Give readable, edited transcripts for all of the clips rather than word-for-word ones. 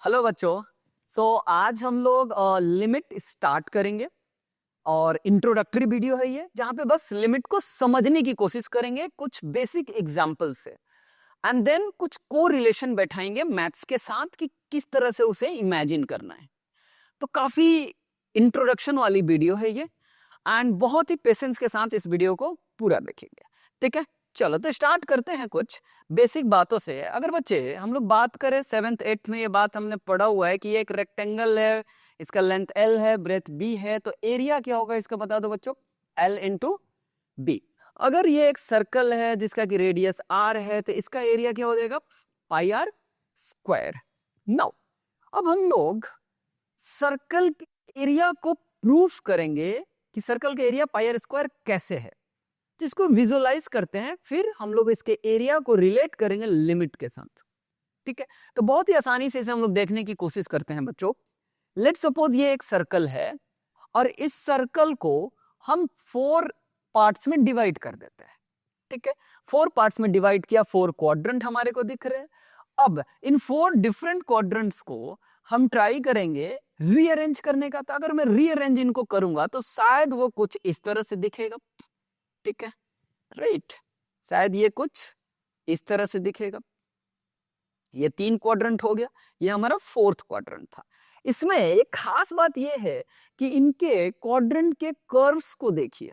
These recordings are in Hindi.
हेलो बच्चों। आज हम लोग लिमिट स्टार्ट करेंगे और इंट्रोडक्टरी वीडियो है ये, जहां पे बस लिमिट को समझने की कोशिश करेंगे कुछ बेसिक एग्जांपल से, एंड देन कुछ को रिलेशन बैठाएंगे मैथ्स के साथ कि किस तरह से उसे इमेजिन करना है। तो काफी इंट्रोडक्शन वाली वीडियो है ये, एंड बहुत ही पेशेंस के साथ इस वीडियो को पूरा देखेंगे। ठीक है, चलो तो स्टार्ट करते हैं कुछ बेसिक बातों से। अगर बच्चे हम लोग बात करें 7th 8th में, ये बात हमने पढ़ा हुआ है कि ये एक रेक्टेंगल है, इसका लेंथ L है, ब्रेथ B है, तो एरिया क्या होगा इसका बता दो बच्चों, L इंटू बी। अगर ये एक सर्कल है जिसका कि रेडियस R है, तो इसका एरिया क्या हो जाएगा, पाई आर स्क्वायर। नाउ अब हम लोग सर्कल के एरिया को प्रूफ करेंगे कि सर्कल का एरिया पाई आर स्क्वायर कैसे है, जिसको विजुअलाइज करते हैं, फिर हम लोग इसके एरिया को रिलेट करेंगे लिमिट के साथ। ठीक है, तो बहुत ही आसानी से इसे हम लोग देखने की कोशिश करते हैं बच्चों। लेट्स सपोज ये एक सर्कल है और इस सर्कल को हम 4 पार्ट्स में डिवाइड कर देते हैं। ठीक है, 4 पार्ट्स में डिवाइड किया, 4 क्वाड्रेंट हमारे को दिख रहे हैं। अब इन 4 डिफरेंट क्वाड्रेंट्स को हम ट्राई करेंगे रीअरेंज करने का। तो अगर मैं रीअरेंज इनको करूंगा तो शायद वो कुछ इस तरह से दिखेगा। ठीक है, राइट, शायद ये कुछ इस तरह से दिखेगा। ये 3 क्वाड्रेंट हो गया, ये हमारा 4th क्वाड्रेंट था। इसमें एक खास बात ये है कि इनके क्वाड्रेंट के कर्व्स को देखिए।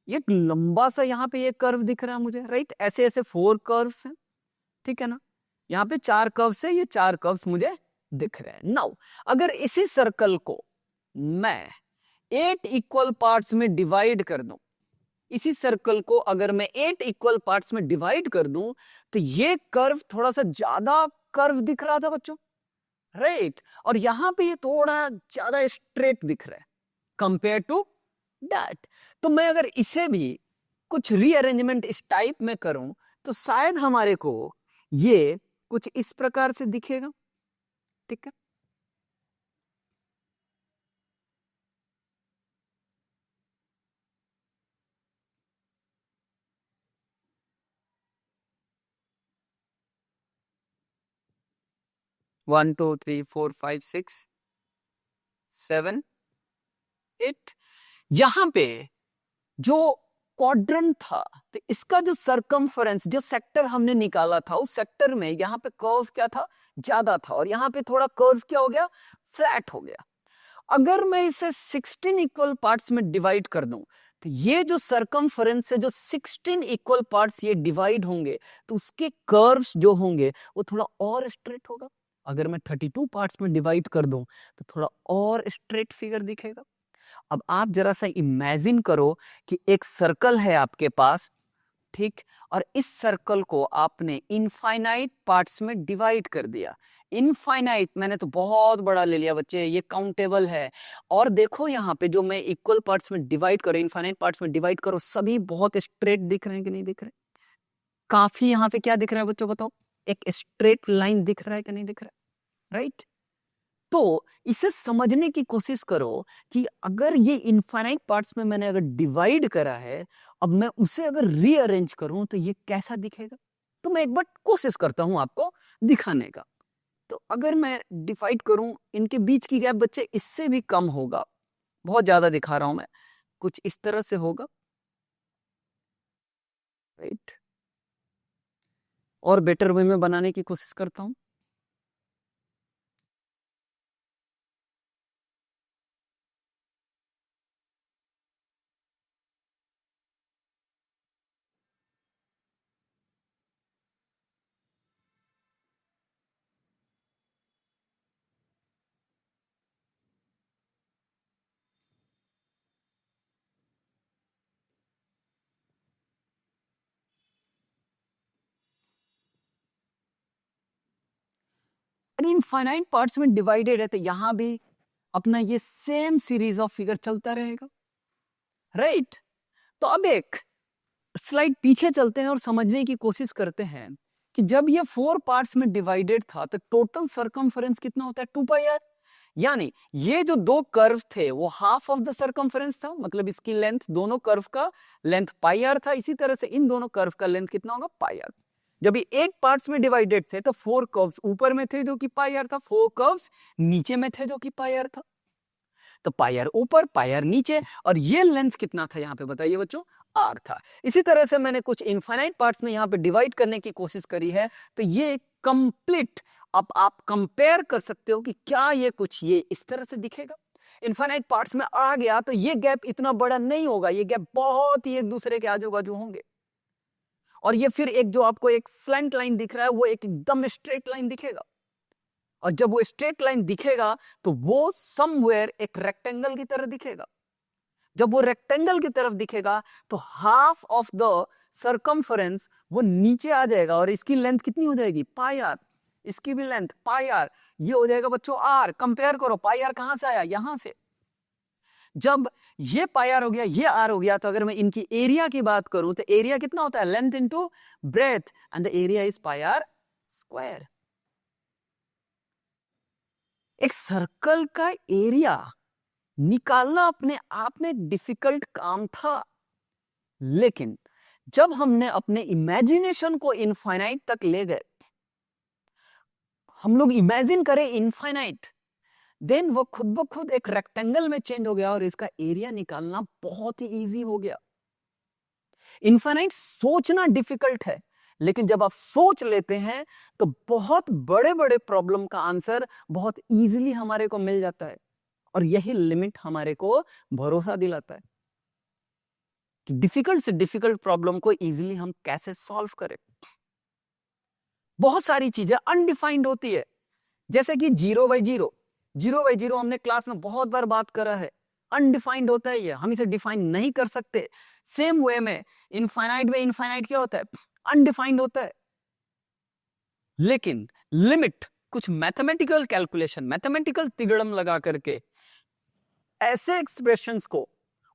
ये एक लंबा सा यहाँ पे ये कर्व दिख रहा है मुझे, राइट, ऐसे ऐसे 4 कर्व्स हैं। ठीक है ना, यहाँ पे 4 कर्व्स है, ये 4 कर्व्स मुझे दिख रहे हैं। नाउ अगर इसी सर्कल को मैं 8 इक्वल पार्ट्स में डिवाइड कर दूं, इसी सर्कल को अगर मैं 8 इक्वल पार्ट्स में डिवाइड कर दूं, तो ये कर्व थोड़ा सा ज्यादा कर्व दिख रहा था बच्चों, राइट, और यहां पे ये थोड़ा ज्यादा स्ट्रेट दिख रहा है कंपेयर टू दैट। तो मैं अगर इसे भी कुछ रीअरेंजमेंट इस टाइप में करूं, तो शायद हमारे को ये कुछ इस प्रकार से दिखेगा। ठीक है, one two three four five six 7 8। यहां पे जो क्वाड्रेंट था, तो इसका जो सरकमफरेंस, जो सेक्टर हमने निकाला था, उस सेक्टर में यहाँ पे कर्व क्या था, ज्यादा था, और यहाँ पे थोड़ा कर्व क्या हो गया, फ्लैट हो गया। अगर मैं इसे 16 इक्वल पार्ट्स में डिवाइड कर दूं, तो ये जो सरकमफरेंस है, जो 16 इक्वल पार्ट्स ये डिवाइड होंगे, तो उसके कर्व्स जो होंगे वो थोड़ा और स्ट्रेट होगा। अगर मैं 32 पार्ट्स में डिवाइड कर दूं, तो थोड़ा और स्ट्रेट फिगर दिखेगा। अब आप जरा सा इमेजिन करो कि एक सर्कल है आपके पास, ठीक, और इस सर्कल को आपने इनफाइनाइट पार्ट्स में डिवाइड कर दिया। इनफाइनाइट मैंने तो बहुत बड़ा ले लिया बच्चे, ये काउंटेबल है। और देखो यहाँ पे जो मैं इक्वल पार्ट्स में डिवाइड करो, इनफाइनाइट पार्ट्स में डिवाइड करो, सभी बहुत स्ट्रेट दिख रहे हैं कि नहीं दिख रहे? काफी यहाँ पे क्या दिख रहा है बच्चों, बताओ, एक स्ट्रेट लाइन दिख रहा है कि नहीं दिख रहा है, राइट? तो इसे समझने की कोशिश करो कि अगर ये इनफाइनाइट पार्ट्स में मैंने अगर डिवाइड करा है, अब मैं उसे अगर रीअरेंज करूं तो ये कैसा दिखेगा। तो मैं एक बार कोशिश करता हूं आपको दिखाने का। तो अगर मैं डिवाइड करूं, इनके बीच की गैप बच्चे इससे भी कम होगा, बहुत ज्यादा दिखा रहा हूं मैं, कुछ इस तरह से होगा, राइट, और बेटर वे में बनाने की कोशिश करता हूं। इनफाइनाइट पार्ट्स में डिवाइडेड है, तो यहां भी अपना ये सेम सीरीज ऑफ फिगर चलता रहेगा, राइट। तो अब एक स्लाइड पीछे चलते हैं और समझने की कोशिश करते हैं कि जब ये 4 पार्ट्स में डिवाइडेड था, तो टोटल सरकमफरेंस कितना होता है, 2 पाई आर। यानी ये जो दो कर्व थे वो हाफ ऑफ द सरकमफरेंस था, मतलब इसकी लेंथ, दोनों कर्व का लेंथ पाई आर था। इसी तरह से इन दोनों कर्व का लेंथ कितना होगा, पाई आर। जब ये 8 पार्ट्स में डिवाइडेड थे तो 4 कर्व्स ऊपर में थे जो कि पाई आर था, 4 कर्व्स नीचे में थे जो कि पाई आर था। तो पाई आर ऊपर, पाई आर नीचे, और ये लेंथ कितना था यहाँ पे बताइए बच्चों, आर था। इसी तरह से मैंने कुछ इनफाइनाइट पार्ट्स में यहाँ पे डिवाइड करने की कोशिश करी है, तो ये कंप्लीट, अब आप कंपेयर कर सकते हो कि क्या ये कुछ ये इस तरह से दिखेगा। इनफाइनाइट पार्ट्स में आ गया तो ये गैप इतना बड़ा नहीं होगा, ये गैप बहुत ही एक दूसरे के आजू बाजू होंगे, और ये फिर एक जो आपको एक स्लैंट लाइन दिख रहा है वो एक एकदम स्ट्रेट लाइन दिखेगा, और जब वो स्ट्रेट लाइन दिखेगा तो वो समवेयर एक रेक्टेंगल की तरह दिखेगा। जब वो रेक्टेंगल की तरफ दिखेगा तो हाफ ऑफ द सर्कमफरेंस वो नीचे आ जाएगा, और इसकी लेंथ कितनी हो जाएगी, पाई आर, इसकी भी लेंथ पाई आर, ये हो जाएगा बच्चों आर। कंपेयर करो, पाई आर कहां से आया, यहां से। जब ये पाई आर हो गया, ये आर हो गया, तो अगर मैं इनकी एरिया की बात करूं तो एरिया कितना होता है, length into breadth, and the area is pi r square. एक सर्कल का एरिया निकालना अपने आप में डिफिकल्ट काम था, लेकिन जब हमने अपने इमेजिनेशन को इनफाइनाइट तक ले गए, हम लोग इमेजिन करें इनफाइनाइट, देन वो खुद ब खुद एक रेक्टेंगल में चेंज हो गया और इसका एरिया निकालना बहुत ही इजी हो गया। इनफाइनाइट सोचना डिफिकल्ट है, लेकिन जब आप सोच लेते हैं तो बहुत बड़े बड़े प्रॉब्लम का आंसर बहुत इजीली हमारे को मिल जाता है, और यही लिमिट हमारे को भरोसा दिलाता है कि डिफिकल्ट से डिफिकल्ट प्रॉब्लम को इजीली हम कैसे सॉल्व करें। बहुत सारी चीजें अनडिफाइंड होती है, जैसे कि 0/0, 0/0 हमने क्लास में बहुत बार बात करा है, अनडिफाइंड होता है ये, हम इसे डिफाइन नहीं कर सकते। सेम वे में इनफाइनाइट क्या होता है, अनडिफाइंड होता है। लेकिन लिमिट कुछ मैथमेटिकल कैलकुलेशन, मैथमेटिकल तिगड़म लगा करके ऐसे एक्सप्रेशंस को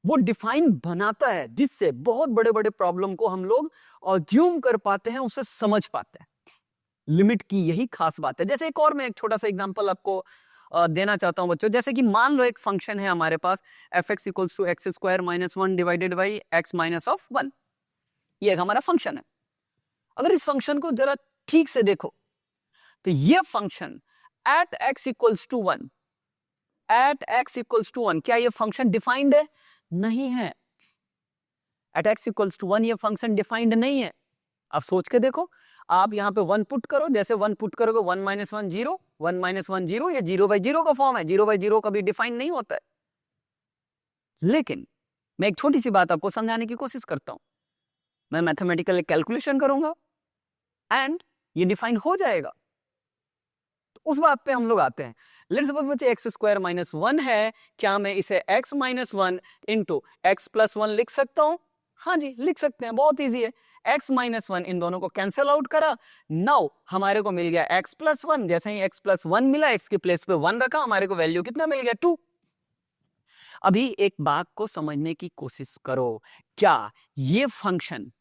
वो डिफाइन बनाता है, जिससे बहुत बड़े बड़े प्रॉब्लम को हम लोग अज्यूम कर पाते हैं, उसे समझ पाते हैं। लिमिट की यही खास बात है। जैसे एक और मैं एक छोटा सा एग्जांपल आपको देना चाहता हूं बच्चों, जैसे कि मान लो एक फंक्शन है हमारे पास f(x = x² - 1 divided by x - 1, ये एक हमारा फंक्शन है। अगर इस फंक्शन को जरा ठीक से देखो तो ये function at x = 1, at x = 1, क्या ये फंक्शन डिफाइंड है, नहीं है। एट x = 1 ये फंक्शन डिफाइंड नहीं है। आप सोच के देखो, आप यहाँ पे 1 पुट करो, जैसे 1 पुट करोगे 1 - 1 0, 1 - 1 0, ये 0/0 का फॉर्म है, 0/0 कभी डिफाइन नहीं होता है। लेकिन मैं एक छोटी सी बात आपको समझाने की कोशिश करता हूं, मैं मैथमेटिकल कैलकुलेशन करूंगा एंड ये डिफाइन हो जाएगा। तो उस बात पे हम लोग आते हैं। लेट्स सपोज बच्चे x² - 1 है, क्या मैं इसे x - 1 इंटू x+1 लिख सकता हूं? हाँ जी, लिख सकते हैं, बहुत इजी है। x - 1 इन दोनों को कैंसिल आउट करा, नाउ हमारे को मिल गया x+1। जैसे ही x+1 मिला, x के प्लेस पे 1 रखा, हमारे को वैल्यू कितना मिल गया, 2। अभी एक बात को समझने की कोशिश करो, क्या ये फंक्शन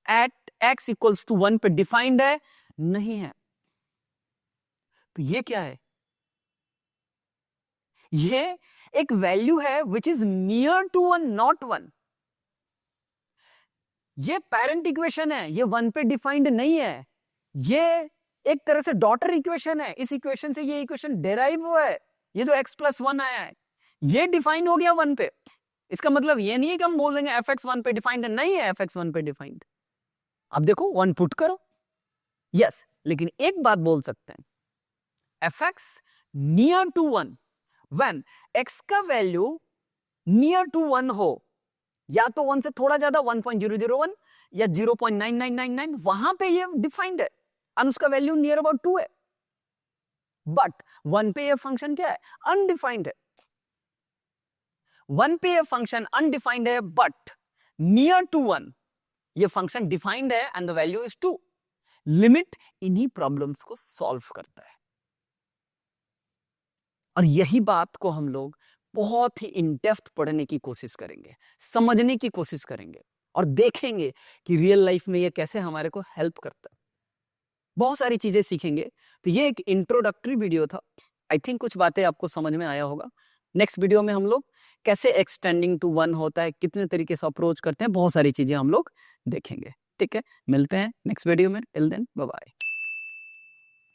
एट x = 1 पे डिफाइंड है, नहीं है। तो ये क्या है, ये एक वैल्यू है which is near to 1, not 1। ये पेरेंट इक्वेशन है, ये 1 पे डिफाइंड नहीं है, ये एक तरह से डॉटर इक्वेशन है। इस इक्वेशन से ये इक्वेशन डेराइव हुआ है, ये जो x+1 आया है ये डिफाइन हो गया 1 पे। इसका मतलब ये नहीं है कि हम बोल देंगे fx 1 पे डिफाइंड नहीं है, fx 1 पे डिफाइंड। अब देखो 1 पुट करो, यस, लेकिन एक बात बोल सकते हैं, fx near to 1 when x का वैल्यू नियर टू 1 हो, या तो 1 से थोड़ा ज्यादा 1.001 या 0.9999, वहां पे ये डिफाइंड है और उसका वैल्यू नियर अबाउट 2 है। बट 1 पे ये फंक्शन क्या है, अनडिफाइंड है। 1 पे ये फंक्शन अनडिफाइंड है, बट नियर टू 1 ये फंक्शन डिफाइंड है and the value is 2। Limit इन्हीं प्रॉब्लम्स को सॉल्व करता है, और यही बात को हम लोग बहुत ही इन डेप्थ पढ़ने की कोशिश करेंगे, समझने की कोशिश करेंगे, और देखेंगे कि रियल लाइफ में ये कैसे हमारे को हेल्प करता है। बहुत सारी चीजें सीखेंगे। तो ये एक इंट्रोडक्टरी वीडियो था, आई थिंक कुछ बातें आपको समझ में आया होगा। नेक्स्ट वीडियो में हम लोग कैसे एक्सटेंडिंग टू 1 होता है, कितने तरीके से अप्रोच करते हैं, बहुत सारी चीजें हम लोग देखेंगे। ठीक है, मिलते हैं नेक्स्ट वीडियो में, टिल देन बाय बाय।